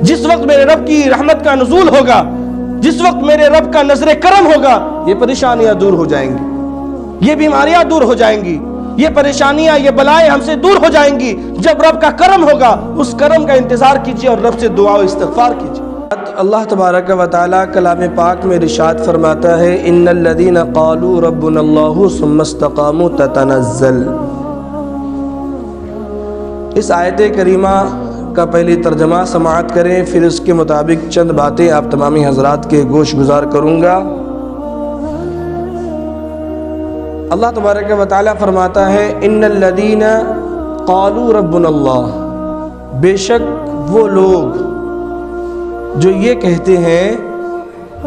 جس وقت میرے رب کی رحمت کا نزول ہوگا، جس وقت میرے رب کا نظر کرم ہوگا، یہ پریشانیاں دور ہو جائیں گی، یہ بیماریاں دور ہو جائیں گی، یہ پریشانیاں، یہ بلائیں ہم سے دور ہو جائیں گی جب رب کا کرم ہوگا۔ اس کرم کا انتظار کیجیے اور رب سے دعا و استغفار کیجیے۔ اللہ تبارک و تعالیٰ کلام پاک میں ارشاد فرماتا ہے ان الذین قالوا ربنا اللہ ثم استقاموا تتنزل۔ اس آیت کریمہ کا پہلی ترجمہ سماعت کریں، پھر اس کے مطابق چند باتیں آپ تمامی حضرات کے گوش گزار کروں گا۔ اللہ تبارک و تعالیٰ فرماتا ہے ان الذین قالوا ربنا اللہ، بے شک وہ لوگ جو یہ کہتے ہیں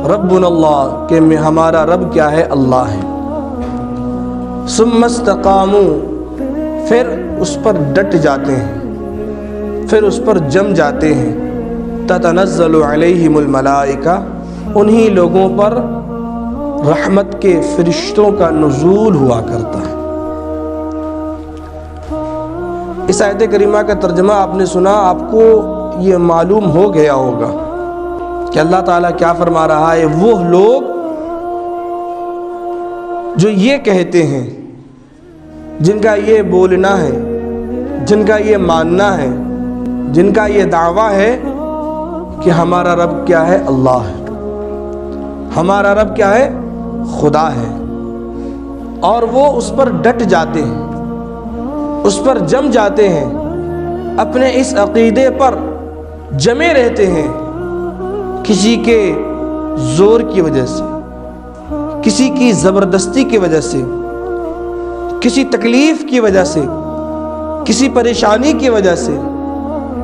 ربنا اللہ کہ ہمارا رب کیا ہے؟ اللہ ہے، ثم استقاموا، پھر اس پر ڈٹ جاتے ہیں، پھر اس پر جم جاتے ہیں، تتنزل علیہم الملائکہ، انہی لوگوں پر رحمت کے فرشتوں کا نزول ہوا کرتا ہے۔ اس آیت کریمہ کا ترجمہ آپ نے سنا، آپ کو یہ معلوم ہو گیا ہوگا کہ اللہ تعالیٰ کیا فرما رہا ہے۔ وہ لوگ جو یہ کہتے ہیں، جن کا یہ بولنا ہے، جن کا یہ ماننا ہے، جن کا یہ دعویٰ ہے کہ ہمارا رب کیا ہے؟ اللہ ہے، ہمارا رب کیا ہے؟ خدا ہے، اور وہ اس پر ڈٹ جاتے ہیں، اس پر جم جاتے ہیں، اپنے اس عقیدے پر جمے رہتے ہیں، کسی کے زور کی وجہ سے، کسی کی زبردستی کی وجہ سے، کسی تکلیف کی وجہ سے، کسی پریشانی کی وجہ سے،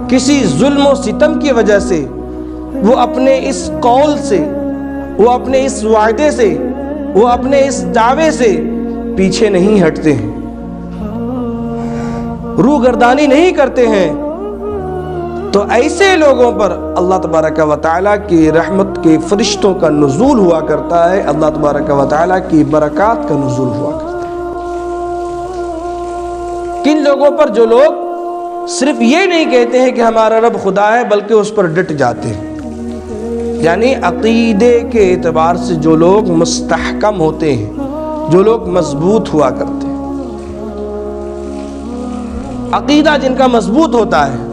کسی ظلم و ستم کی وجہ سے، وہ اپنے اس قول سے، وہ اپنے اس وعدے سے، وہ اپنے اس دعوے سے پیچھے نہیں ہٹتے ہیں، روگردانی نہیں کرتے ہیں۔ تو ایسے لوگوں پر اللہ تبارک و تعالیٰ کی رحمت کے فرشتوں کا نزول ہوا کرتا ہے، اللہ تبارک و تعالیٰ کی برکات کا نزول ہوا کرتا ہے۔ کن لوگوں پر؟ جو لوگ صرف یہ نہیں کہتے ہیں کہ ہمارا رب خدا ہے، بلکہ اس پر ڈٹ جاتے ہیں، یعنی عقیدے کے اعتبار سے جو لوگ مستحکم ہوتے ہیں، جو لوگ مضبوط ہوا کرتے ہیں، عقیدہ جن کا مضبوط ہوتا ہے،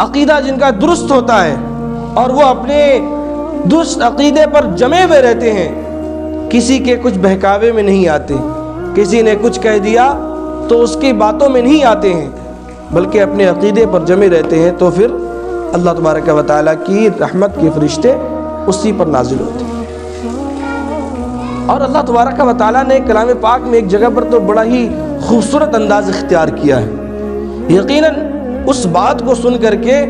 عقیدہ جن کا درست ہوتا ہے، اور وہ اپنے درست عقیدے پر جمے ہوئے رہتے ہیں، کسی کے کچھ بہکاوے میں نہیں آتے، کسی نے کچھ کہہ دیا تو اس کی باتوں میں نہیں آتے ہیں، بلکہ اپنے عقیدے پر جمے رہتے ہیں، تو پھر اللہ تبارک و تعالیٰ کی رحمت کے فرشتے اسی پر نازل ہوتے ہیں۔ اور اللہ تبارک و تعالیٰ نے کلام پاک میں ایک جگہ پر تو بڑا ہی خوبصورت انداز اختیار کیا ہے۔ یقیناً اس بات کو سن کر کے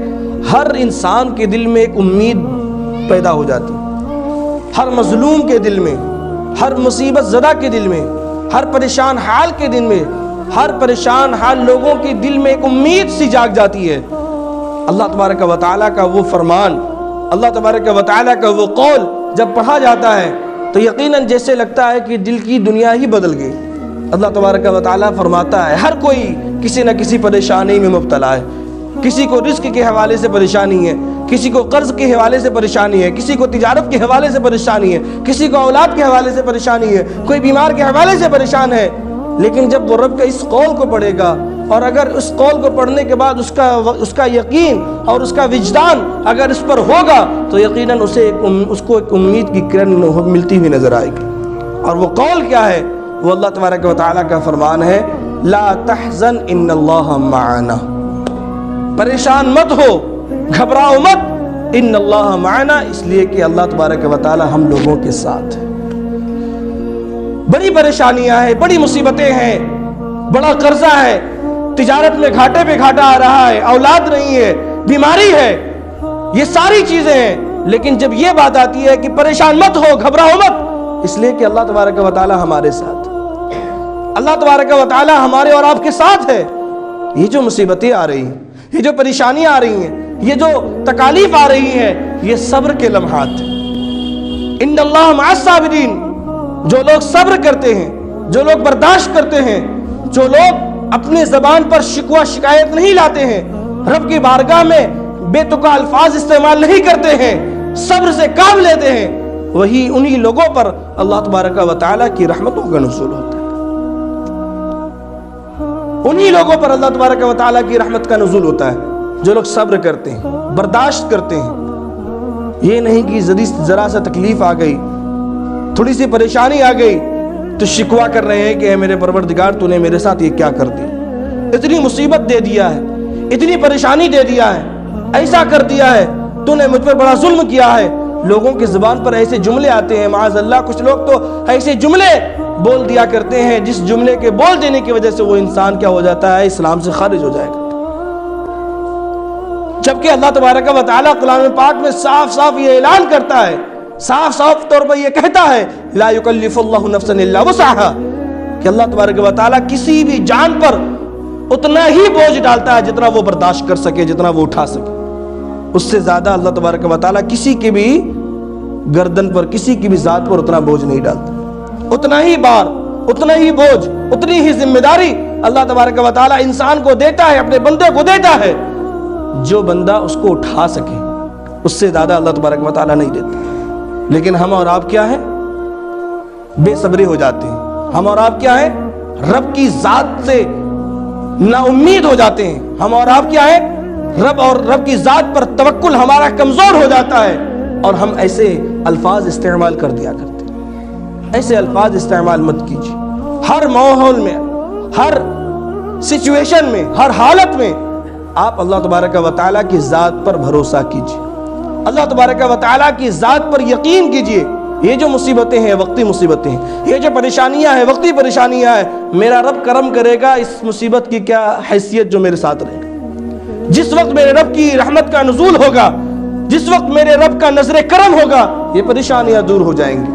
ہر انسان کے دل میں ایک امید پیدا ہو جاتی، ہر مظلوم کے دل میں، ہر مصیبت زدہ کے دل میں، ہر پریشان حال کے دل میں، ہر پریشان حال لوگوں کے دل میں ایک امید سی جاگ جاتی ہے۔ اللہ تبارک و تعالیٰ کا وہ فرمان، اللہ تبارک و تعالیٰ کا وہ قول جب پڑھا جاتا ہے تو یقیناً جیسے لگتا ہے کہ دل کی دنیا ہی بدل گئی۔ اللہ تبارک و تعالیٰ فرماتا ہے ہر کوئی کسی نہ کسی پریشانی میں مبتلا ہے، کسی کو رزق کے حوالے سے پریشانی ہے، کسی کو قرض کے حوالے سے پریشانی ہے، کسی کو تجارت کے حوالے سے پریشانی ہے، کسی کو اولاد کے حوالے سے پریشانی ہے، کوئی بیمار کے حوالے سے پریشان ہے۔ لیکن جب وہ رب کے اس قول کو پڑھے گا، اور اگر اس قول کو پڑھنے کے بعد اس کا یقین اور اس کا وجدان اگر اس پر ہوگا تو یقیناً اس کو ایک امید کی کرن ملتی ہوئی نظر آئے گی۔ اور وہ قول کیا ہے؟ وہ اللہ تبارک و تعالیٰ کا فرمان ہے لا تحزن ان اللہ معنا، پریشان مت ہو، گھبراؤ مت، ان اللہ معنا، اس لیے کہ اللہ تبارک و تعالیٰ ہم لوگوں کے ساتھ ہے۔ بڑی پریشانیاں ہیں، بڑی مصیبتیں ہیں، بڑا قرضہ ہے، تجارت میں گھاٹے پہ گھاٹا آ رہا ہے، اولاد نہیں ہے، بیماری ہے، یہ ساری چیزیں ہیں، لیکن جب یہ بات آتی ہے کہ پریشان مت ہو، گھبراؤ مت، اس لیے کہ اللہ تبارک و تعالیٰ ہمارے ساتھ، اللہ تبارک و تعالیٰ ہمارے اور آپ کے ساتھ ہے۔ یہ جو مصیبتیں آ رہی ہیں، یہ جو پریشانیاں آ رہی ہیں، یہ جو تکالیف آ رہی ہیں، یہ صبر کے لمحات ہیں۔ ان اللہ مع الصابرین، جو لوگ صبر کرتے ہیں، جو لوگ برداشت کرتے ہیں، جو لوگ اپنے زبان پر شکوہ شکایت نہیں لاتے ہیں، رب کی بارگاہ میں بے تکا الفاظ استعمال نہیں کرتے ہیں، صبر سے کام لیتے ہیں، وہی انہی لوگوں پر اللہ تبارک و تعالیٰ کی رحمتوں کا نزول ہوتا ہے۔ انہی لوگوں پر اللہ تبارک و تعالیٰ کی رحمت کا نزول ہوتا ہے جو لوگ صبر کرتے ہیں، برداشت کرتے ہیں۔ یہ نہیں کہ ذرا سا تکلیف آ گئی، تھوڑی سی پریشانی آ گئی تو شکوہ کر رہے ہیں کہ اے میرے پروردگار تو نے میرے ساتھ یہ کیا کر دی، اتنی مصیبت دے دیا ہے، اتنی پریشانی دے دیا ہے، ایسا کر دیا ہے، تو نے مجھ پر بڑا ظلم کیا ہے۔ لوگوں کی زبان پر ایسے جملے آتے ہیں، معاذ اللہ کچھ لوگ تو ایسے جملے بول دیا کرتے ہیں جس جملے کے بول دینے کی وجہ سے وہ انسان کیا ہو جاتا ہے، اسلام سے خارج ہو جائے گا۔ جبکہ اللہ تبارک و تعالیٰ کلام پاک میں صاف صاف یہ اعلان کرتا ہے، صاف صاف طور پر یہ کہتا ہے لا یکلف اللہ نفسا الا وسعها، کہ اللہ تبارک و تعالیٰ کسی بھی جان پر اتنا ہی بوجھ ڈالتا ہے جتنا وہ برداشت کر سکے، جتنا وہ اٹھا سکے، اس سے زیادہ اللہ تبارک و تعالیٰ کسی کی بھی گردن پر، کسی کی بھی ذات پر اتنا بوجھ نہیں ڈالتا۔ اتنا ہی بار، اتنا ہی بوجھ، اتنی ہی ذمہ داری اللہ تبارک و تعالیٰ انسان کو دیتا ہے، اپنے بندے کو دیتا ہے، جو بندہ اس کو اٹھا سکے، اس سے زیادہ اللہ تبارک و تعالیٰ نہیں دیتا۔ لیکن ہم اور آپ کیا ہیں؟ بے صبری ہو جاتے ہیں، ہم اور آپ کیا ہیں؟ رب کی ذات سے نا امید ہو جاتے ہیں، ہم اور آپ کیا ہیں؟ رب کی ذات پر توکل ہمارا کمزور ہو جاتا ہے، اور ہم ایسے الفاظ استعمال کر دیا کرتے ہیں۔ ایسے الفاظ استعمال مت کیجیے، ہر ماحول میں، ہر سچویشن میں، ہر حالت میں آپ اللہ تبارک و تعالیٰ کی ذات پر بھروسہ کیجیے، اللہ تبارک و تعالیٰ کی ذات پر یقین کیجیے۔ یہ جو مصیبتیں ہیں وقتی مصیبتیں ہیں، یہ جو پریشانیاں ہیں وقتی پریشانیاں ہیں، میرا رب کرم کرے گا، اس مصیبت کی کیا حیثیت جو میرے ساتھ رہے گا۔ جس وقت میرے رب کی رحمت کا نزول ہوگا، جس وقت میرے رب کا نظر کرم ہوگا، یہ پریشانیاں دور ہو جائیں گی،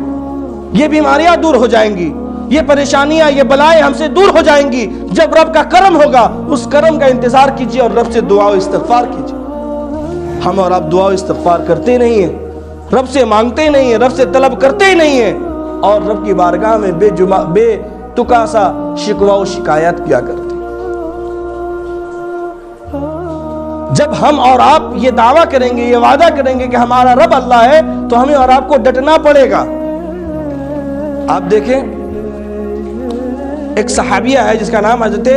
یہ بیماریاں دور ہو جائیں گی، یہ پریشانیاں، یہ بلائیں ہم سے دور ہو جائیں گی۔ جب رب کا کرم ہوگا، اس کرم کا انتظار کیجیے اور رب سے دعا و استغفار کیجیے۔ ہم اور آپ دعا و استغفار کرتے نہیں ہیں، رب سے مانگتے نہیں ہیں، رب سے طلب کرتے نہیں ہیں، اور رب کی بارگاہ میں بے تکا سا شکوہ و شکایت کیا کرتے ہیں۔ جب ہم اور آپ یہ دعویٰ کریں گے، یہ وعدہ کریں گے کہ ہمارا رب اللہ ہے، تو ہمیں اور آپ کو ڈٹنا پڑے گا۔ آپ دیکھیں، ایک صحابیہ ہے جس کا نام حضرت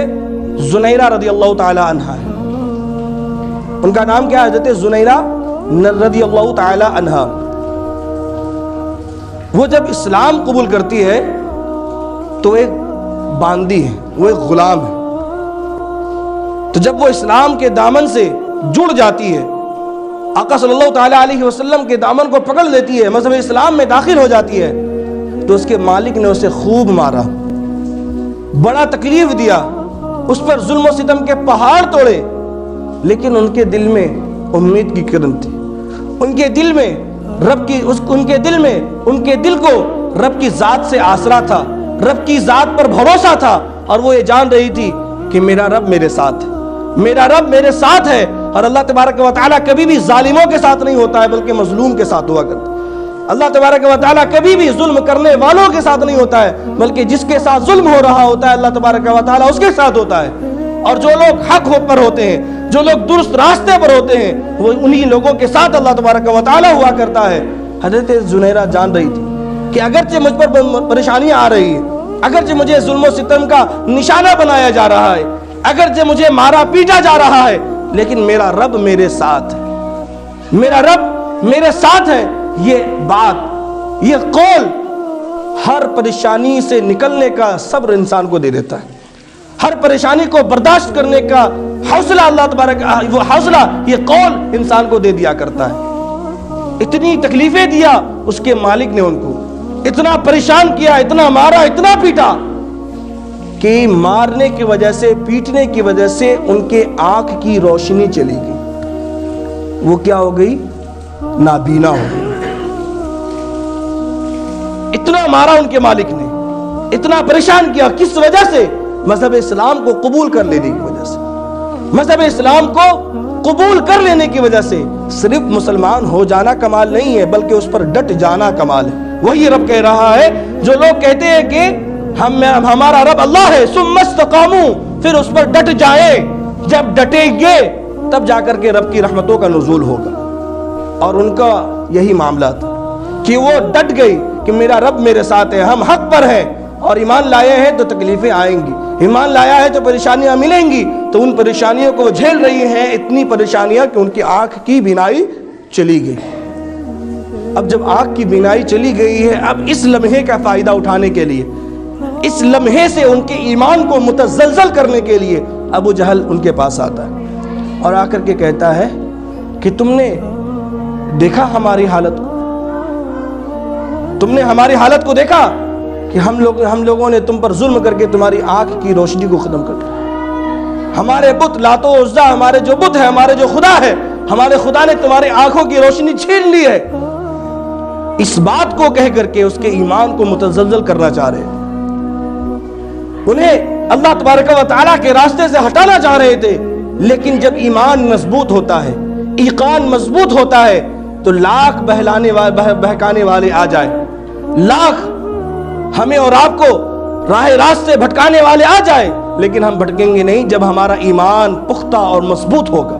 زنیرہ رضی اللہ تعالی عنہ ہے۔ ان کا نام کیا ہے؟ حضرت زنیرہ رضی اللہ تعالی عنہ۔ وہ جب اسلام قبول کرتی ہے تو ایک باندی ہے، وہ ایک غلام ہے۔ تو جب وہ اسلام کے دامن سے جڑ جاتی ہے، آقا صلی اللہ تعالی علیہ وسلم کے دامن کو پکڑ لیتی ہے، مذہب اسلام میں داخل ہو جاتی ہے، تو اس کے مالک نے اسے خوب مارا، بڑا تکلیف دیا، اس پر ظلم و ستم کے پہاڑ توڑے، لیکن ان کے دل میں امید کی کرن تھی، ان کے دل میں ان کے دل کو رب کی ذات سے آسرا تھا، رب کی ذات پر بھروسہ تھا، اور وہ یہ جان رہی تھی کہ میرا رب میرے ساتھ ہے، میرا رب میرے ساتھ ہے۔ اور اللہ تبارک و تعالیٰ کبھی بھی ظالموں کے ساتھ نہیں ہوتا ہے، بلکہ مظلوم کے ساتھ ہوا کرتا ہے۔ اللہ تبارک و تعالیٰ کبھی بھی ظلم کرنے والوں کے ساتھ نہیں ہوتا ہے، بلکہ جس کے ساتھ ظلم ہو رہا ہوتا ہے اللہ تبارک و تعالیٰ اس کے ساتھ ہوتا ہے۔ اور جو لوگ حق پر ہوتے ہیں، جو لوگ درست راستے پر ہوتے ہیں، وہ انہی لوگوں کے ساتھ اللہ تبارک و تعالیٰ ہوا کرتا ہے۔ حضرت زنیرہ جان رہی تھی کہ اگرچہ مجھ پر پریشانیاں آ رہی ہیں، اگرچہ مجھے ظلم و ستم کا نشانہ بنایا جا رہا ہے، اگرچہ مجھے مارا پیٹا جا رہا ہے، لیکن میرا رب میرے ساتھ ہے، میرا رب میرے ساتھ ہے۔ یہ بات، یہ قول ہر پریشانی سے نکلنے کا صبر انسان کو دے دیتا ہے، ہر پریشانی کو برداشت کرنے کا حوصلہ اللہ تبارک وہ حوصلہ یہ قول انسان کو دے دیا کرتا ہے۔ اتنی تکلیفیں دیا اس کے مالک نے، ان کو اتنا پریشان کیا، اتنا مارا، اتنا پیٹا کہ مارنے کی وجہ سے، پیٹنے کی وجہ سے ان کے آنکھ کی روشنی چلی گئی، وہ کیا ہو گئی؟ نابینا ہو گئی۔ اتنا مارا ان کے مالک نے، اتنا پریشان کیا، کس وجہ سے؟ مذہب اسلام کو قبول کر لینے کی وجہ سے، مذہب اسلام کو قبول کر لینے کی وجہ سے۔ صرف مسلمان ہو جانا کمال نہیں ہے، بلکہ اس پر ڈٹ جانا کمال ہے۔ وہی رب کہہ رہا ہے، جو لوگ کہتے ہیں کہ ہمارا رب اللہ ہے، ثم استقاموا، پھر اس پر ڈٹ جائیں، جب ڈٹیں گے تب جا کر کے رب کی رحمتوں کا نزول ہوگا۔ اور ان کا یہی معاملہ تھا کہ وہ ڈٹ گئی کہ میرا رب میرے ساتھ ہے، ہم حق پر ہیں، اور ایمان لائے ہیں تو تکلیفیں آئیں گی، ایمان لایا ہے تو پریشانیاں ملیں گی۔ تو ان پریشانیوں کو وہ جھیل رہی ہیں، اتنی پریشانیاں کہ ان کی آنکھ کی بینائی چلی گئی۔ اب جب آنکھ کی بینائی چلی گئی ہے، اب اس لمحے کا فائدہ اٹھانے کے لیے، اس لمحے سے ان کے ایمان کو متزلزل کرنے کے لیے ابو جہل ان کے پاس آتا ہے اور آ کر کے کہتا ہے کہ تم نے دیکھا ہماری حالت کو، تم نے ہماری حالت کو دیکھا کہ ہم لوگوں نے تم پر ظلم کر کے تمہاری آنکھ کی روشنی کو ختم کر دیا۔ ہمارے بت لات و عزا، ہمارے جو بت ہے، ہمارے جو خدا ہے، ہمارے خدا نے تمہاری آنکھوں کی روشنی چھین لی ہے۔ اس بات کو کہہ کر کے اس کے ایمان کو متزلزل کرنا چاہ رہے ہیں، انہیں اللہ تبارک و تعالیٰ کے راستے سے ہٹانا چاہ رہے تھے۔ لیکن جب ایمان مضبوط ہوتا ہے، ایقان مضبوط ہوتا ہے، تو لاکھ بہکانے والے آ جائیں، لاکھ ہمیں اور آپ کو راہ راست سے بھٹکانے والے آ جائیں، لیکن ہم بھٹکیں گے نہیں جب ہمارا ایمان پختہ اور مضبوط ہوگا۔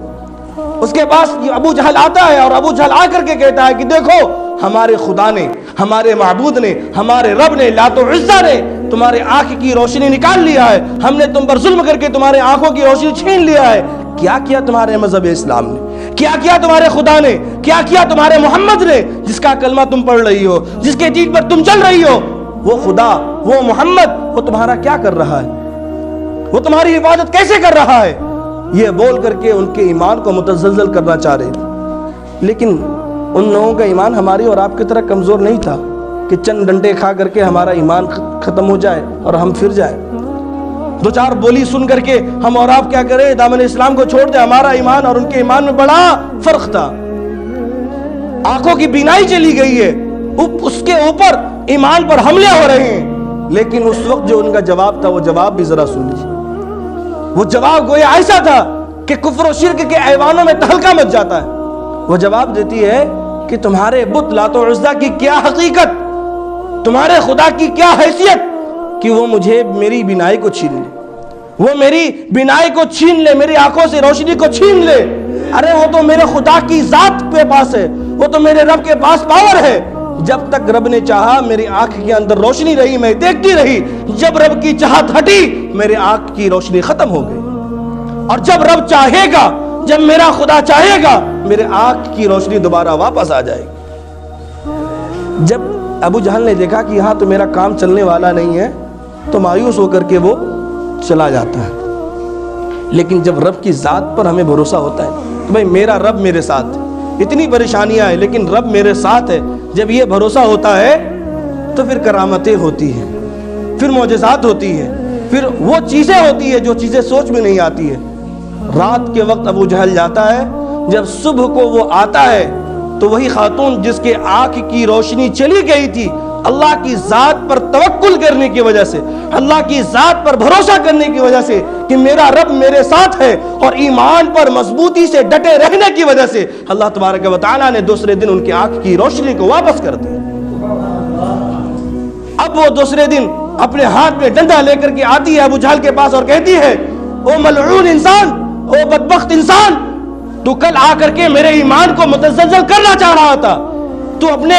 اس کے پاس ابو جہل آتا ہے اور ابو جہل آ کر کے کہتا ہے کہ دیکھو ہمارے خدا نے، ہمارے معبود نے، ہمارے رب نے، لات و عزا نے تمہارے آنکھ کی روشنی نکال لیا ہے، ہم نے تم پر ظلم کر کے تمہارے آنکھوں کی روشنی چھین لیا ہے۔ کیا کیا تمہارے مذہب اسلام نے، کیا کیا تمہارے خدا نے، کیا کیا تمہارے محمد نے، جس کا کلمہ تم پڑھ رہی ہو، جس کے دین پر تم چل رہی ہو، وہ خدا، وہ محمد، وہ تمہارا کیا کر رہا ہے، وہ تمہاری عبادت کیسے کر رہا ہے؟ یہ بول کر کے ان کے ایمان کو متزلزل کرنا چاہ رہے تھے۔ لیکن ان لوگوں کا ایمان ہماری اور آپ کی طرح کمزور نہیں تھا کہ چند ڈنڈے کھا کر کے ہمارا ایمان ختم ہو جائے اور ہم پھر جائیں، دو چار بولی سن کر کے ہم اور آپ کیا کریں، دامن اسلام کو چھوڑ دیں۔ ہمارا ایمان اور ان کے ایمان میں بڑا فرق تھا۔ آنکھوں کی بینائی چلی گئی ہے، اس کے اوپر ایمان پر حملے ہو رہے ہیں، لیکن اس وقت جو ان کا جواب تھا وہ جواب بھی ذرا سن لیجیے۔ وہ جواب گویا ایسا تھا کہ کفر و شرک کے ایوانوں میں تہلکہ مچ جاتا ہے۔ وہ جواب دیتی ہے کہ تمہارے بت لات و عزا کی کیا حقیقت، تمہارے خدا کی کیا حیثیت کہ وہ مجھے میری بینائی کو چھین لے، وہ میری بینائی کو چھین لے، میری آنکھوں سے روشنی کو چھین لے۔ ارے وہ تو میرے خدا کی ذات کے پاس ہے، وہ تو میرے رب کے پاس پاور ہے۔ جب تک رب نے چاہا میری آنکھ کے اندر روشنی رہی، میں دیکھتی رہی، جب رب کی چاہت ہٹی میرے آنکھ کی روشنی ختم ہو گئی، اور جب رب چاہے گا، جب میرا خدا چاہے گا، میرے آنکھ کی روشنی دوبارہ واپس آ جائے گی۔ جب ابو جہل نے دیکھا کہ یہاں تو میرا کام چلنے والا نہیں ہے، تو مایوس ہو کر کے وہ چلا جاتا ہے۔ لیکن جب رب کی ذات پر ہمیں بھروسہ ہوتا ہے کہ بھائی میرا رب میرے ساتھ، اتنی پریشانیاں ہیں لیکن رب میرے ساتھ ہے، جب یہ بھروسہ ہوتا ہے تو پھر کرامتیں ہوتی ہیں، پھر معجزات ہوتی ہیں، پھر وہ چیزیں ہوتی ہیں جو چیزیں سوچ میں نہیں آتی ہے۔ رات کے وقت ابو جہل جاتا ہے، جب صبح کو وہ آتا ہے تو وہی خاتون جس کے آنکھ کی روشنی چلی گئی تھی، اللہ کی ذات پر توکل کرنے کی وجہ سے، اللہ کی ذات پر بھروسہ کرنے کی وجہ سے کہ میرا رب میرے ساتھ ہے، اور ایمان پر مضبوطی سے ڈٹے رہنے کی وجہ سے اللہ تبارک و تعالیٰ نے دوسرے دن ان کی آنکھ کی روشنی کو واپس کر دیا۔ اب وہ دوسرے دن اپنے ہاتھ میں ڈنڈا لے کر کے آتی ہے ابو جہل کے پاس اور کہتی ہے، او ملعون انسان، او بدبخت انسان، تو کل آ کر کے میرے ایمان کو متزلزل کرنا چاہ رہا تھا، تو اپنے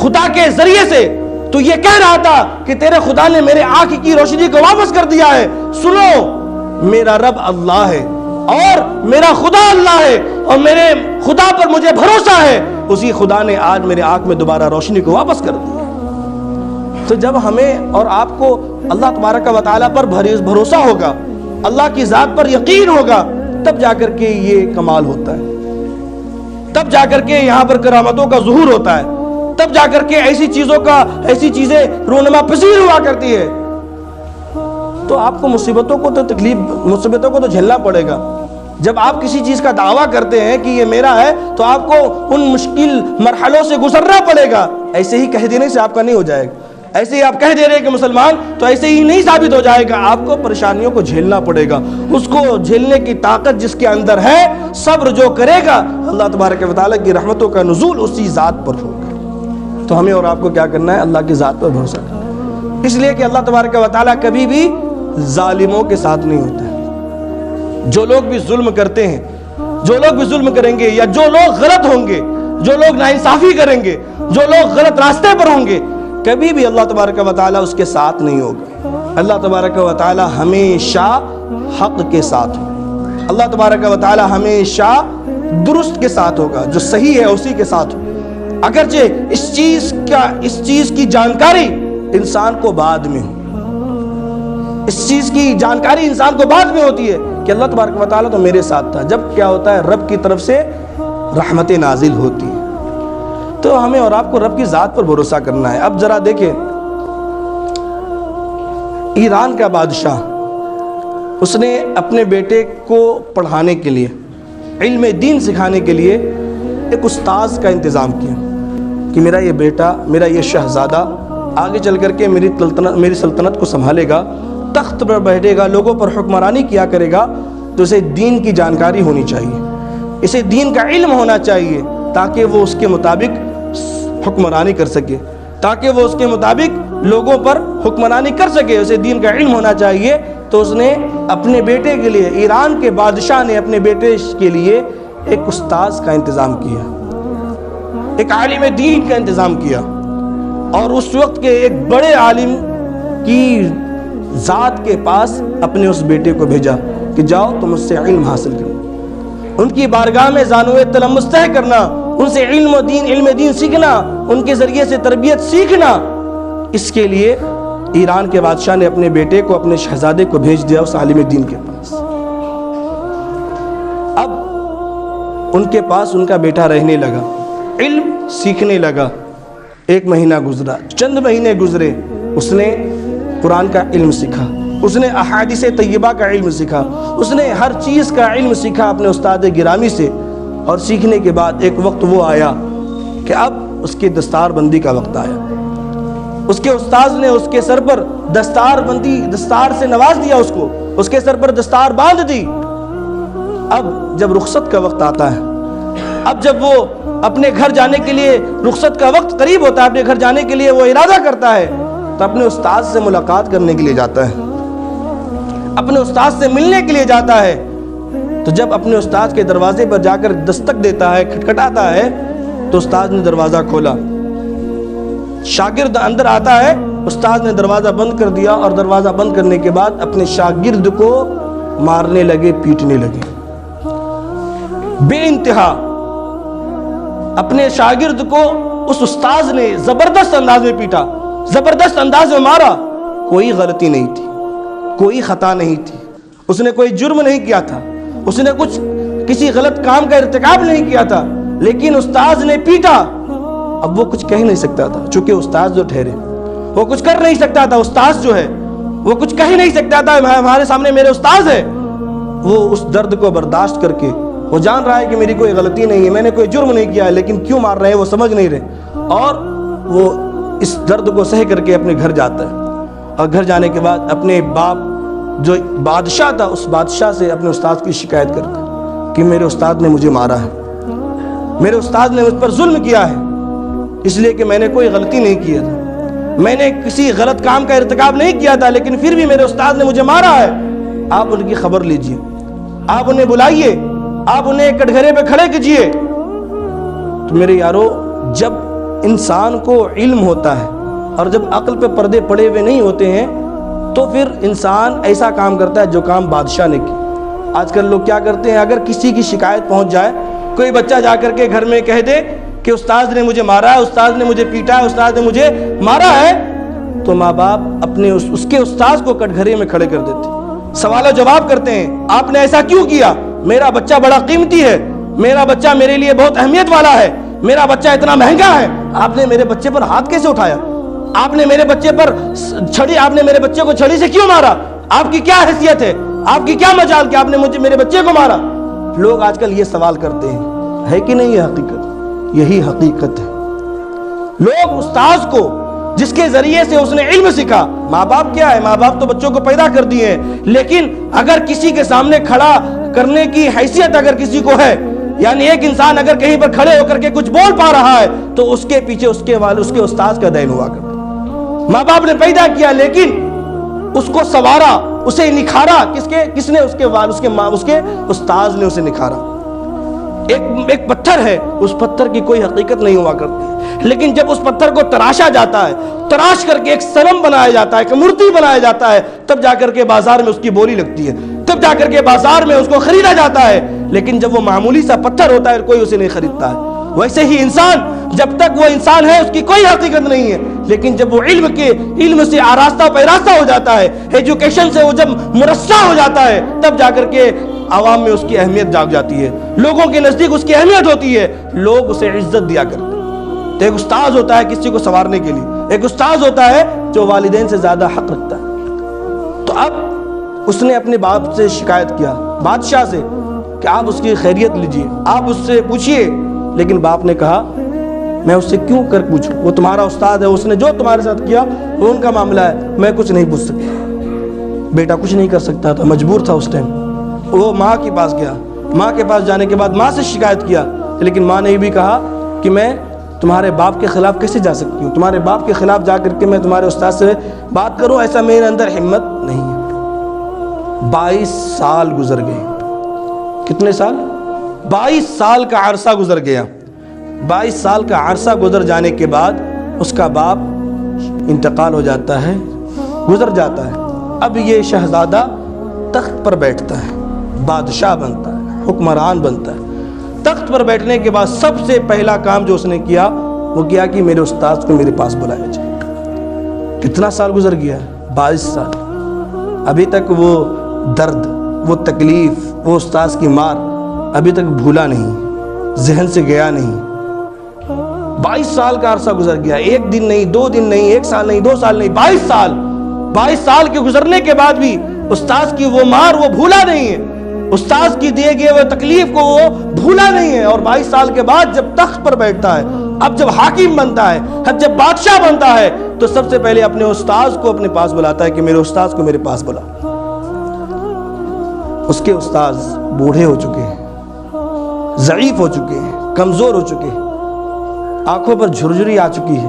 خدا کے ذریعے سے تو یہ کہہ رہا تھا کہ تیرے خدا نے میرے آنکھ کی روشنی کو واپس کر دیا ہے۔ سنو، میرا رب اللہ ہے اور میرا خدا اللہ ہے، اور میرے خدا پر مجھے بھروسہ ہے، اسی خدا نے آج میرے آنکھ میں دوبارہ روشنی کو واپس کر دیا۔ تو جب ہمیں اور آپ کو اللہ تبارک و تعالیٰ پر بھروسہ ہوگا، اللہ کی ذات پر یقین ہوگا، تب جا کر کے یہ کمال ہوتا ہے، تب جا کر کے یہاں پر کرامتوں کا ظہور ہوتا ہے، تب جا کر کے ایسی چیزیں رونما پذیر ہوا کرتی ہے۔ تو آپ کو مصیبتوں کو تو جھیلنا پڑے گا۔ جب آپ کسی چیز کا دعویٰ کرتے ہیں کہ یہ میرا ہے، تو آپ کو ان مشکل مرحلوں سے گزرنا پڑے گا۔ ایسے ہی کہہ دینے سے آپ کا نہیں ہو جائے گا، ایسے ہی آپ کہہ دے رہے کہ مسلمان، تو ایسے ہی نہیں ثابت ہو جائے گا۔ آپ کو پریشانیوں کو جھیلنا پڑے گا، اس کو جھیلنے کی طاقت جس کے اندر ہے، صبر جو کرے گا، اللہ تبارک و تعالیٰ کی رحمتوں کا نزول اسی ذات پر ہوگا۔ تو ہمیں اور آپ کو کیا کرنا ہے؟ اللہ کی ذات پر بھروسہ کرنا، اس لیے کہ اللہ تبارک و تعالیٰ کبھی بھی ظالموں کے ساتھ نہیں ہوتا ہے۔ جو لوگ بھی ظلم کرتے ہیں، جو لوگ بھی ظلم کریں گے یا جو لوگ غلط ہوں گے، جو لوگ ناانصافی کریں گے، جو لوگ غلط راستے پر ہوں گے، کبھی بھی اللہ تبارک و تعالیٰ اس کے ساتھ نہیں ہوگا۔ اللہ تبارک و تعالیٰ ہمیشہ حق کے ساتھ ہوگا، اللہ تبارک و تعالیٰ ہمیشہ درست کے ساتھ ہوگا، جو صحیح ہے اسی کے ساتھ ہوگا۔ اگرچہ اس چیز کی جانکاری انسان کو بعد میں ہو، اس چیز کی جانکاری انسان کو بعد میں ہوتی ہے کہ اللہ تبارک و تعالیٰ تو میرے ساتھ تھا، جب کیا ہوتا ہے رب کی طرف سے رحمت نازل ہوتی ہے۔ تو ہمیں اور آپ کو رب کی ذات پر بھروسہ کرنا ہے۔ اب ذرا دیکھیں، ایران کا بادشاہ، اس نے اپنے بیٹے کو پڑھانے کے لیے، علم دین سکھانے کے لیے ایک استاذ کا انتظام کیا کہ میرا یہ بیٹا، میرا یہ شہزادہ آگے چل کر کے میری سلطنت کو سنبھالے گا، تخت پر بیٹھے گا، لوگوں پر حکمرانی کیا کرے گا، تو اسے دین کی جانکاری ہونی چاہیے، اسے دین کا علم ہونا چاہیے تاکہ وہ اس کے مطابق حکمرانی کر سکے، تاکہ وہ اس کے مطابق لوگوں پر حکمرانی کر سکے، اسے دین کا علم ہونا چاہیے۔ تو اس نے اپنے بیٹے کے لیے، ایران کے بادشاہ نے اپنے بیٹے کے لیے ایک استاذ کا انتظام کیا، ایک عالم دین کا انتظام کیا، اور اس وقت کے ایک بڑے عالم کی ذات کے پاس اپنے اس بیٹے کو بھیجا کہ جاؤ تم اس سے علم حاصل کرو، ان کی بارگاہ میں زانوِ تلمس طے کرنا، ان سے علم دین سیکھنا، ان کے ذریعے سے تربیت سیکھنا۔ اس کے لیے ایران کے بادشاہ نے اپنے بیٹے کو، اپنے شہزادے کو بھیج دیا اس عالم دین کے پاس۔ اب ان کے پاس ان کا بیٹا رہنے لگا، علم سیکھنے لگا۔ ایک مہینہ گزرا، چند مہینے گزرے، اس نے قرآن کا علم سیکھا، اس نے احادیث طیبہ کا علم سیکھا، اس نے ہر چیز کا علم سیکھا اپنے استاد گرامی سے۔ اور سیکھنے کے بعد ایک وقت وہ آیا کہ اب اس کی دستار بندی کا وقت آیا۔ اس کے استاذ نے اس کے سر پر دستار سے نواز دیا، اس کے سر پر دستار باندھ دی۔ اب جب رخصت کا وقت آتا ہے، اب جب وہ اپنے گھر جانے کے لیے، رخصت کا وقت قریب ہوتا ہے، اپنے گھر جانے کے لیے وہ ارادہ کرتا ہے، تو اپنے استاذ سے ملاقات کرنے کے لیے جاتا ہے، اپنے استاذ سے ملنے کے لیے جاتا ہے۔ تو جب اپنے استاذ کے دروازے پر جا کر دستک دیتا ہے، کھٹکھٹاتا ہے، تو استاذ نے دروازہ کھولا، شاگرد اندر آتا ہے، استاذ نے دروازہ بند کر دیا، اور دروازہ بند کرنے کے بعد اپنے شاگرد کو مارنے لگے، پیٹنے لگے، بے انتہا۔ اپنے شاگرد کو اس استاذ نے زبردست انداز میں پیٹا، زبردست انداز میں مارا۔ کوئی غلطی نہیں تھی، کوئی خطا نہیں تھی، اس نے کوئی جرم نہیں کیا تھا، اس نے کسی غلط کام کا ارتکاب نہیں کیا تھا، لیکن استاذ نے پیٹا۔ اب وہ کچھ کہہ نہیں سکتا تھا، چونکہ استاذ جو ٹھہرے وہ کچھ کر نہیں سکتا تھا، استاذ جو ہے وہ کچھ کہہ نہیں سکتا تھا، ہمارے سامنے میرے استاذ ہے۔ وہ اس درد کو برداشت کر کے، وہ جان رہا ہے کہ میری کوئی غلطی نہیں ہے، میں نے کوئی جرم نہیں کیا ہے، لیکن کیوں مار رہے ہیں وہ سمجھ نہیں رہے، اور وہ اس درد کو سہ کر کے اپنے گھر جاتا ہے۔ اور گھر جانے کے بعد اپنے باپ جو بادشاہ تھا، اس بادشاہ سے اپنے استاد کی شکایت کرتا ہے کہ میرے استاد نے مجھے مارا ہے، میرے استاد نے مجھ پر ظلم کیا ہے، اس لیے کہ میں نے کوئی غلطی نہیں کیا تھا، میں نے کسی غلط کام کا ارتکاب نہیں کیا تھا، لیکن پھر بھی میرے استاد نے مجھے مارا ہے۔ آپ ان کی خبر لیجئے، آپ انہیں بلائیے، آپ انہیں کٹگھرے پہ کھڑے کیجئے۔ تو میرے یارو، جب انسان کو علم ہوتا ہے اور جب عقل پہ پردے پڑے ہوئے نہیں ہوتے ہیں، تو پھر انسان ایسا کام کرتا ہے جو کام بادشاہ نے کیا۔ آج کل لوگ کیا کرتے ہیں، اگر کسی کی شکایت پہنچ جائے، کوئی بچہ جا کر کے گھر میں کہہ دے کہ استاد نے مجھے مارا ہے، استاد نے مجھے پیٹا ہے، استاد نے مجھے مارا ہے، تو ماں باپ اپنے اس کے استاد کو کٹگھرے میں کھڑے کر دیتے، سوال و جواب کرتے ہیں، آپ نے ایسا کیوں کیا؟ میرا بچہ بڑا قیمتی ہے، میرا بچہ میرے لیے بہت اہمیت والا ہے، میرا بچہ اتنا مہنگا ہے، آپ نے میرے بچے پر ہاتھ کیسے اٹھایا؟ آپ نے میرے بچے پر آپ نے میرے بچے کو چھڑی سے کیوں مارا؟ آپ کی کیا حیثیت ہے؟ آپ کی کیا مجال کہ آپ نے میرے بچے کو مارا؟ لوگ آج کل یہ سوال کرتے ہیں، ہے کہ نہیں یہ حقیقت؟ یہی حقیقت ہے۔ لوگ استاذ کو، جس کے ذریعے سے اس نے علم سیکھا، ماں باپ کیا ہے؟ ماں باپ تو بچوں کو پیدا کر دیے ہیں، لیکن اگر کسی کے سامنے کھڑا کرنے کی حیثیت اگر کسی کو ہے، یعنی ایک انسان اگر کہیں پر کھڑے ہو کر کے کچھ بول پا رہا ہے، تو اس کے پیچھے اس کے استاذ کا دین ہوا کرتا۔ ماں باپ نے پیدا کیا، لیکن اس کو سوارا، اسے نکھارا کس نے؟ اس کے استاذ نے اسے نکھارا۔ ایک پتھر ہے، اس پتھر کی کوئی حقیقت نہیں ہوا کرتی، لیکن جب اس پتھر کو تراشا جاتا ہے، تراش کر کے ایک صنم بنایا جاتا ہے، ایک مورتی بنایا جاتا ہے، تب جا کر کے بازار میں اس کی بولی لگتی ہے، تب جا کر کے بازار میں اس کو خریدا جاتا ہے۔ لیکن جب وہ معمولی سا پتھر ہوتا ہے کوئی اسے نہیں خریدتا ہے۔ ویسے ہی انسان، جب تک وہ انسان ہے اس کی کوئی حقیقت نہیں ہے، لیکن جب وہ علم سے آراستہ پیراستہ ہو جاتا ہے، ایجوکیشن سے وہ جب مرصع ہو جاتا ہے، تب جا کر کے عوام میں اس کی اہمیت جاگ جاتی ہے، لوگوں کے نزدیک اس کی اہمیت ہوتی ہے، لوگ اسے عزت دیا کرتے ہیں۔ تو ایک استاذ ہوتا ہے کسی کو سنوارنے کے لیے، ایک استاذ ہوتا ہے جو والدین سے زیادہ حق رکھتا ہے۔ تو اب اس نے اپنے باپ سے شکایت کیا، بادشاہ سے، کہ آپ اس کی خیریت لیجئے، آپ اس سے پوچھئے۔ لیکن باپ نے کہا میں اس سے کیوں کر پوچھوں، وہ تمہارا استاد ہے، اس نے جو تمہارے ساتھ کیا وہ ان کا معاملہ ہے، میں کچھ نہیں پوچھ سکتا۔ بیٹا کچھ نہیں کر سکتا تھا، مجبور تھا اس ٹائم۔ وہ ماں کے پاس گیا، ماں کے پاس جانے کے بعد ماں سے شکایت کیا، لیکن ماں نے یہ بھی کہا کہ میں تمہارے باپ کے خلاف کیسے جا سکتی ہوں، تمہارے باپ کے خلاف جا کر کے میں تمہارے استاد سے بات کروں، ایسا میرے اندر ہمت نہیں ہے۔ 22 سال گزر گئے۔ کتنے سال؟ 22 سال کا عرصہ گزر گیا۔ 22 سال کا عرصہ گزر جانے کے بعد اس کا باپ انتقال ہو جاتا ہے، گزر جاتا ہے۔ اب یہ شہزادہ تخت پر بیٹھتا ہے، بادشاہ بنتا ہے، حکمران بنتا ہے۔ تخت پر بیٹھنے کے بعد سب سے پہلا کام جو اس نے کیا وہ کیا کہ میرے استاد کو میرے پاس بلایا جائے۔ کتنا سال گزر گیا؟ 22 سال۔ ابھی تک وہ درد، وہ تکلیف، وہ استاد کی مار ابھی تک بھولا نہیں، ذہن سے گیا نہیں۔ 22 سال کا عرصہ گزر گیا، ایک دن نہیں، 2 دن نہیں، 1 سال نہیں، 2 سال نہیں، 22 سال۔ 22 سال کے گزرنے کے بعد بھی استاد کی وہ مار وہ بھولا نہیں ہے، استاد کی دیے گئے وہ تکلیف کو وہ بھولا نہیں ہے۔ اور 22 سال کے بعد جب تخت پر بیٹھتا ہے، اب جب حاکم بنتا ہے، اب جب بادشاہ بنتا ہے، تو سب سے پہلے اپنے استاد کو اپنے پاس بلاتا ہے کہ میرے استاد کو میرے پاس بلا۔ اس کے استاد بوڑھے ہو چکے ہیں، ضعیف ہو چکے ہیں، کمزور ہو چکے ہیں، آنکھوں پر جھرجھری آ چکی ہے،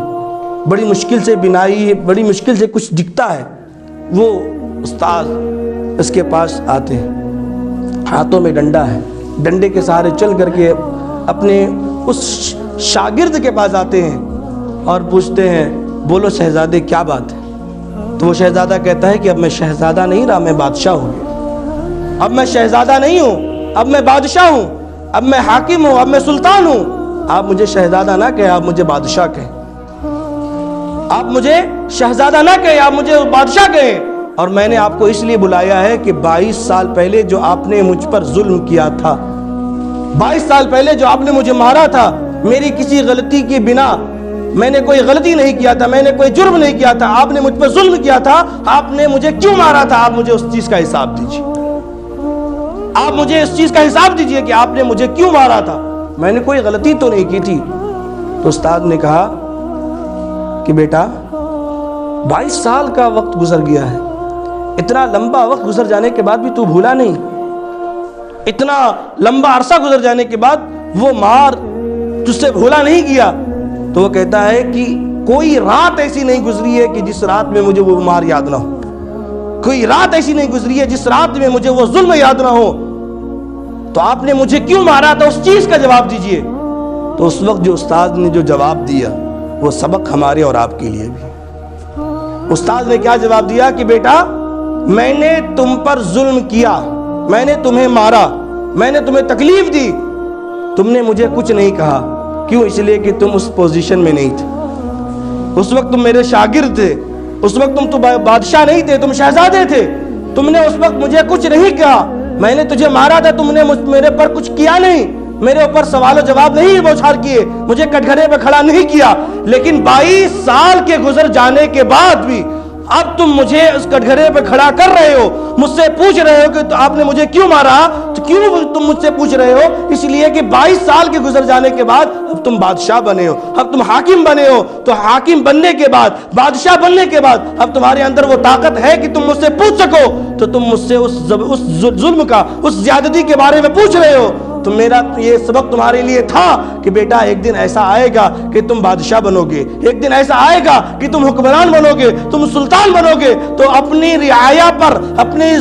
بڑی مشکل سے بینائی ہے، بڑی مشکل سے کچھ دکھتا ہے۔ وہ استاد اس کے پاس آتے ہیں، ہاتھوں میں ڈنڈا ہے، ڈنڈے کے سہارے چل کر کے اپنے اس شاگرد کے پاس آتے ہیں اور پوچھتے ہیں بولو شہزادے کیا بات ہے؟ تو وہ شہزادہ کہتا ہے کہ اب میں شہزادہ نہیں رہا، میں بادشاہ ہو گیا۔ اب میں شہزادہ نہیں ہوں، اب میں بادشاہ ہوں، اب میں حاکم ہوں، اب میں سلطان ہوں۔ آپ مجھے شہزادہ نہ کہیں، آپ مجھے بادشاہ کہیں۔ آپ مجھے شہزادہ نہ کہیں، آپ مجھے بادشاہ کہیں۔ اور میں نے آپ کو اس لیے بلایا ہے کہ 22 سال پہلے جو آپ نے مجھ پر ظلم کیا تھا، 22 سال پہلے جو آپ نے مجھے مارا تھا، میری کسی غلطی کی بنا، میں نے کوئی غلطی نہیں کیا تھا، میں نے کوئی جرم نہیں کیا تھا، آپ نے مجھ پر ظلم کیا تھا، آپ نے مجھے کیوں مارا تھا، آپ مجھے اس چیز کا حساب دیجیے۔ آپ مجھے اس چیز کا حساب دیجیے کہ آپ نے مجھے کیوں مارا تھا، میں نے کوئی غلطی تو نہیں کی تھی۔ تو استاد نے کہا کہ بیٹا 22 سال کا وقت گزر گیا ہے، اتنا لمبا وقت گزر جانے کے بعد بھی تو بھولا نہیں، اتنا لمبا عرصہ گزر جانے کے بعد وہ مار تجھ سے بھولا نہیں گیا۔ تو وہ کہتا ہے کہ کوئی رات ایسی نہیں گزری ہے کہ جس رات میں مجھے وہ مار یاد نہ ہو، کوئی رات ایسی نہیں گزری ہے جس رات میں مجھے وہ ظلم یاد نہ ہو۔ تو آپ نے مجھے کیوں مارا تھا، اس چیز کا جواب دیجئے۔ تو اس وقت جو استاد نے جو جواب دیا وہ سبق ہمارے اور آپ کے لیے بھی۔ استاد نے کیا جواب دیا کہ بیٹا میں نے تم پر ظلم کیا، میں نے تمہیں مارا، میں نے تمہیں تکلیف دی، تم نے مجھے کچھ نہیں کہا۔ کیوں؟ اس لیے کہ تم اس پوزیشن میں نہیں تھے، اس وقت تم میرے شاگرد تھے، اس وقت تم تو بادشاہ نہیں تھے، تم شہزادے تھے، تم نے اس وقت مجھے کچھ نہیں کہا۔ میں نے تجھے مارا تھا، تم نے میرے پر کچھ کیا نہیں، میرے اوپر سوال و جواب نہیں بوچھار کیے، مجھے کٹگھرے پہ کھڑا نہیں کیا۔ لیکن 22 سال کے گزر جانے کے بعد بھی اب تم مجھے اس کٹگھرے پہ کھڑا کر رہے ہو، مجھ سے پوچھ رہے ہو کہ آپ نے مجھے کیوں مارا۔ تو کیوں تم مجھ سے پوچھ رہے ہو؟ اس لیے کہ 22 سال کے گزر جانے کے بعد اب تم بادشاہ بنے ہو، اب تم حاکم بنے ہو۔ تو حاکم بننے کے بعد، بادشاہ بننے کے بعد اب تمہارے اندر وہ طاقت ہے کہ تم مجھ سے پوچھ سکو۔ تو تم مجھ سے اس ظلم کا، اس زیادتی کے بارے میں پوچھ رہے ہو، تو میرا یہ سبق تمہارے لیے تھا کہ بیٹا ایک دن ایسا آئے گا کہ تم بادشاہ بنو گے، ایک دن ایسا آئے گا کہ تم حکمران بنو گے، تم سلطان بنو گے، تو اپنی رعایا پر، اپنے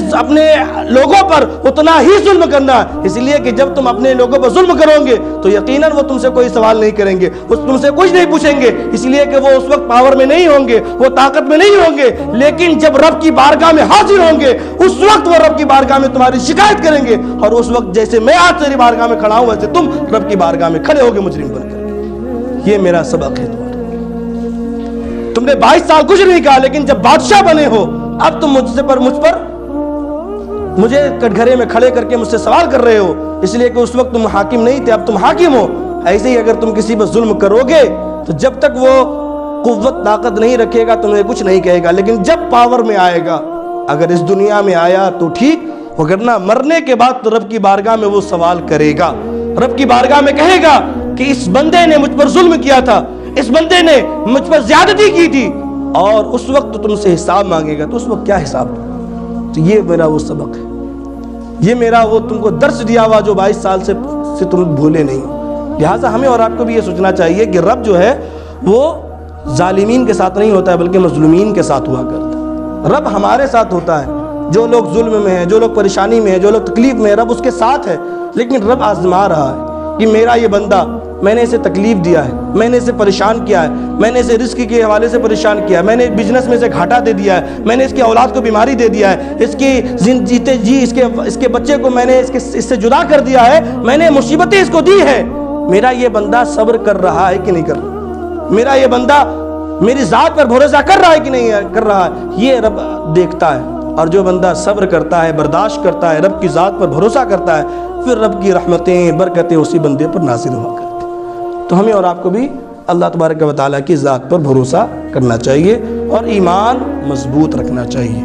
لوگوں پر اتنا ہی ظلم کرنا، اس لیے کہ جب تم اپنے لوگوں پر ظلم کرو گے تو یقیناً وہ تم سے کوئی سوال نہیں کریں گے، وہ تم سے کچھ نہیں پوچھیں گے، اس لیے کہ وہ اس وقت پاور میں نہیں ہوں گے، وہ طاقت میں نہیں ہوں گے، لیکن جب رب کی بارگاہ میں حاضر ہوں گے اس وقت وہ رب کی بارگاہ میں تمہاری شکایت کریں گے، اور اس وقت جیسے میں آج تیری بارگاہ میں کھڑا ہوں ویسے تم رب کی بارگاہ میں کھڑے ہوگے مجرم بن کر۔ یہ میرا سبق ہے تمہارا۔ تم نے 22 سال کچھ نہیں کہا، لیکن جب بادشاہ بنے ہو اب تم مجھے کٹگھرے میں کھڑے کر کے مجھ سے سوال کر رہے ہو، اس لیے کہ اس وقت تم حاکم نہیں تھے، اب تم حاکم ہو۔ ایسے ہی اگر تم کسی پر ظلم کرو گے تو جب تک وہ قوت طاقت نہیں رکھے گا تمہیں کچھ نہیں کہے گا، لیکن جب پاور میں آئے گا، اگر اس دنیا میں آیا تو ٹھیک، وگرنہ مرنے کے بعد تو رب کی بارگاہ میں وہ سوال کرے گا، رب کی بارگاہ میں کہے گا کہ اس بندے نے مجھ پر ظلم کیا تھا، اس بندے نے مجھ پر زیادتی کی تھی، اور اس وقت تو تم سے حساب مانگے گا، تو اس وقت کیا حساب دو؟ تو یہ میرا وہ سبق ہے، یہ میرا وہ تم کو درس دیا ہوا جو 22 سال سے تم بھولے نہیں۔ لہٰذا ہمیں اور آپ کو بھی یہ سوچنا چاہیے کہ رب جو ہے وہ ظالمین کے ساتھ نہیں ہوتا ہے بلکہ مظلومین کے ساتھ ہوا کرتا ہے۔ رب ہمارے ساتھ ہوتا ہے، جو لوگ ظلم میں ہیں، جو لوگ پریشانی میں ہیں، جو لوگ تکلیف میں ہیں، رب اس کے ساتھ ہے، لیکن رب آزما رہا ہے کہ میرا یہ بندہ، میں نے اسے تکلیف دیا ہے، میں نے اسے پریشان کیا ہے، میں نے اسے رزق کے حوالے سے پریشان کیا ہے، میں نے بزنس میں سے گھاٹا دے دیا ہے، میں نے اس کی اولاد کو بیماری دے دیا ہے، اس کی جیتے جی اس کے بچے کو میں نے اس سے جدا کر دیا ہے، میں نے مصیبتیں اس کو دی ہے، میرا یہ بندہ صبر کر رہا ہے کہ نہیں کر رہا؟ میرا یہ بندہ میری ذات پر بھروسہ کر رہا ہے کہ نہیں کر رہا ہے؟ یہ رب دیکھتا ہے، اور جو بندہ صبر کرتا ہے، برداشت کرتا ہے، رب کی ذات پر بھروسہ کرتا ہے، پھر رب کی رحمتیں، برکتیں اسی بندے پر نازل ہوا کرتی ہیں۔ تو ہمیں اور آپ کو بھی اللہ تبارک و تعالیٰ کی ذات پر بھروسہ کرنا چاہیے اور ایمان مضبوط رکھنا چاہیے۔